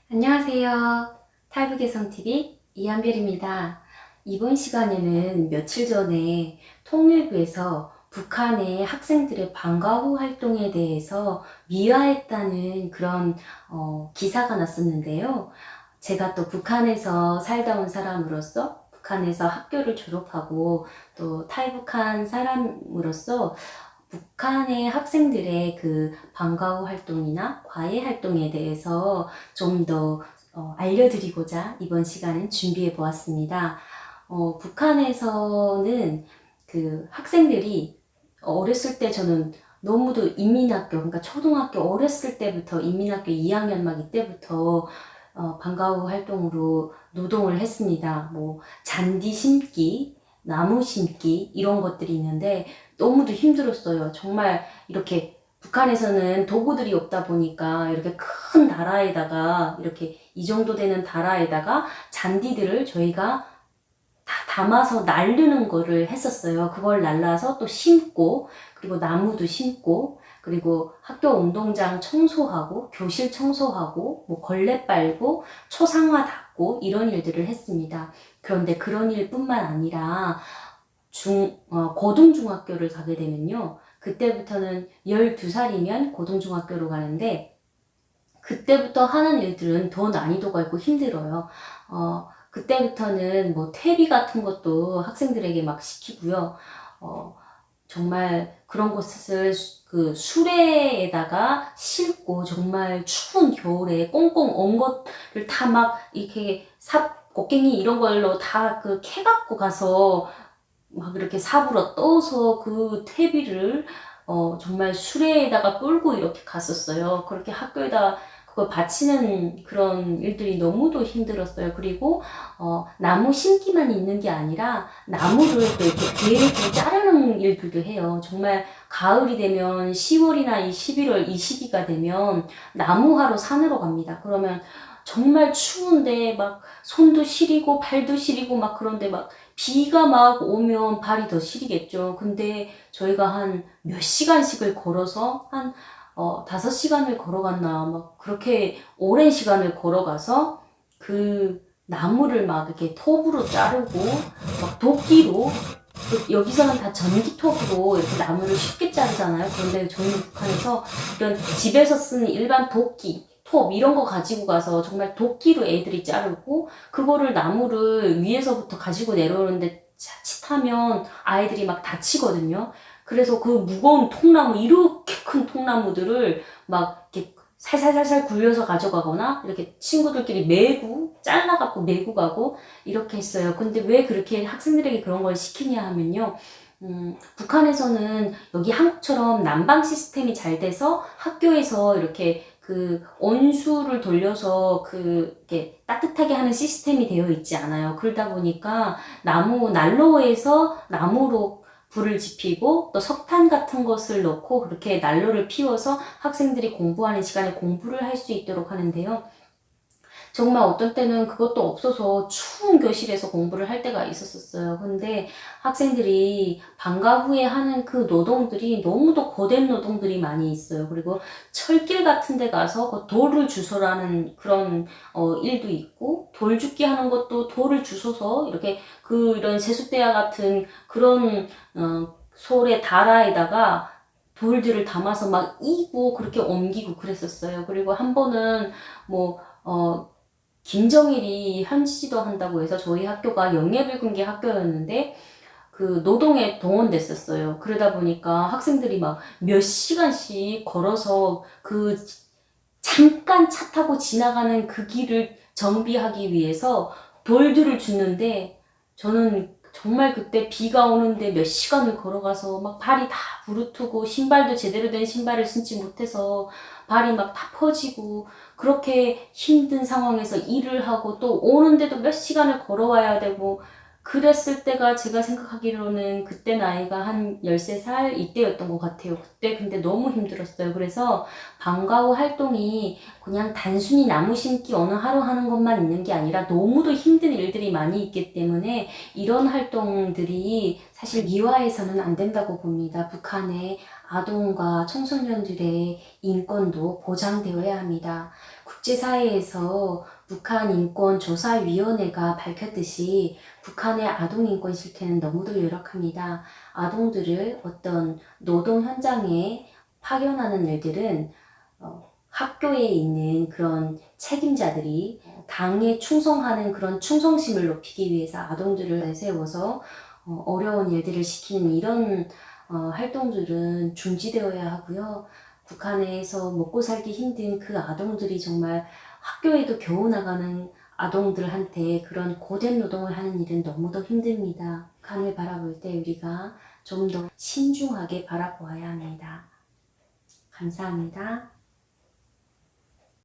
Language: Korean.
안녕하세요. 탈북개성TV 이한별입니다. 이번 시간에는 며칠 전에 통일부에서 북한의 학생들의 방과 후 활동에 대해서 미화했다는 그런 기사가 났었는데요. 제가 또 북한에서 살다 온 사람으로서 북한에서 학교를 졸업하고 또 탈북한 사람으로서 북한의 학생들의 그 방과 후 활동이나 과외 활동에 대해서 좀 더 알려드리고자 이번 시간은 준비해 보았습니다. 북한에서는 그 학생들이 어렸을 때 저는 너무도 인민학교, 그러니까 초등학교 어렸을 때부터 인민학교 2학년 막 이때부터 방과 후 활동으로 노동을 했습니다. 뭐 잔디 심기, 나무 심기 이런 것들이 있는데 너무도 힘들었어요. 정말 이렇게 북한에서는 도구들이 없다 보니까 이렇게 큰 다라에다가 이렇게 이 정도 되는 다라에다가 잔디들을 저희가 다 담아서 날르는 거를 했었어요. 그걸 날라서 또 심고, 그리고 나무도 심고, 그리고 학교 운동장 청소하고, 교실 청소하고, 뭐 걸레 빨고, 초상화 닦고, 이런 일들을 했습니다. 그런데 그런 일뿐만 아니라, 고등중학교를 가게 되면요. 그때부터는 12살이면 고등중학교로 가는데, 그때부터 하는 일들은 더 난이도가 있고 힘들어요. 그때부터는 뭐 퇴비 같은 것도 학생들에게 막 시키고요. 어, 정말 그런 것을 그 수레에다가 싣고 정말 추운 겨울에 꽁꽁 언 것을 다 막 이렇게 곡괭이 이런 걸로 다 그 캐갖고 가서 막 이렇게 삽으로 떠서 그 퇴비를 정말 수레에다가 끌고 이렇게 갔었어요. 그렇게 학교에다 그걸 바치는 그런 일들이 너무도 힘들었어요. 그리고 나무 심기만 있는 게 아니라 나무를 또 이렇게 계획을 자르는 일들도 해요. 정말 가을이 되면 10월이나 11월 이 시기가 되면 나무하러 산으로 갑니다. 그러면 정말 추운데 막 손도 시리고 발도 시리고 막 그런데 막 비가 막 오면 발이 더 시리겠죠. 근데 저희가 한 몇 시간씩을 걸어서 한 5시간을 걸어갔나 막 그렇게 오랜 시간을 걸어가서 그 나무를 막 이렇게 톱으로 자르고 막 도끼로 여기서는 다 전기톱으로 이렇게 나무를 쉽게 자르잖아요. 그런데 저희는 북한에서 이런 집에서 쓰는 일반 도끼, 톱 이런 거 가지고 가서 정말 도끼로 애들이 자르고 그거를 나무를 위에서부터 가지고 내려오는데 자칫하면 아이들이 막 다치거든요. 그래서 그 무거운 통나무, 이렇게 큰 통나무들을 막 이렇게 살살살살 굴려서 가져가거나 이렇게 친구들끼리 메고 잘라갖고 메고 가고 이렇게 했어요. 근데 왜 그렇게 학생들에게 그런 걸 시키냐 하면요. 북한에서는 여기 한국처럼 난방 시스템이 잘 돼서 학교에서 이렇게 그 온수를 돌려서 이렇게 따뜻하게 하는 시스템이 되어 있지 않아요. 그러다 보니까 난로에서 나무로 불을 지피고 또 석탄 같은 것을 넣고 그렇게 난로를 피워서 학생들이 공부하는 시간에 공부를 할 수 있도록 하는데요. 정말 어떤 때는 그것도 없어서 추운 교실에서 공부를 할 때가 있었었어요. 근데 학생들이 방과 후에 하는 그 노동들이 너무도 고된 노동들이 많이 있어요. 그리고 철길 같은 데 가서 그 돌을 주워라는 그런 일도 있고, 돌 줍기 하는 것도 돌을 주워서 이렇게 이런 세숫대야 같은 그런 솔의 다라에다가 돌들을 담아서 막 이고 그렇게 옮기고 그랬었어요. 그리고 한 번은 뭐 김정일이 현지지도 한다고 해서 저희 학교가 영예불kun계 학교였는데 그 노동에 동원됐었어요. 그러다 보니까 학생들이 막 몇 시간씩 걸어서 그 잠깐 차 타고 지나가는 그 길을 정비하기 위해서 돌들을 줍는데 저는 정말 그때 비가 오는데 몇 시간을 걸어가서 막 발이 다 부르트고 신발도 제대로 된 신발을 신지 못해서 발이 막 다 퍼지고 그렇게 힘든 상황에서 일을 하고 또 오는데도 몇 시간을 걸어와야 되고 그랬을 때가 제가 생각하기로는 그때 나이가 한 13살 이때였던 것 같아요. 그때 근데 너무 힘들었어요. 그래서 방과 후 활동이 그냥 단순히 나무 심기 어느 하루 하는 것만 있는 게 아니라 너무도 힘든 일들이 많이 있기 때문에 이런 활동들이 사실 미화해서는 안 된다고 봅니다. 북한의 아동과 청소년들의 인권도 보장되어야 합니다. 국제사회에서 북한인권조사위원회가 밝혔듯이 북한의 아동인권 실태는 너무도 열악합니다. 아동들을 어떤 노동 현장에 파견하는 일들은 학교에 있는 그런 책임자들이 당에 충성하는 그런 충성심을 높이기 위해서 아동들을 내세워서 어려운 일들을 시키는 이런 활동들은 중지되어야 하고요. 북한에서 먹고 살기 힘든 그 아동들이 정말 학교에도 겨우 나가는 아동들한테 그런 고된 노동을 하는 일은 너무도 힘듭니다. 북한을 바라볼 때 우리가 좀 더 신중하게 바라보아야 합니다. 감사합니다.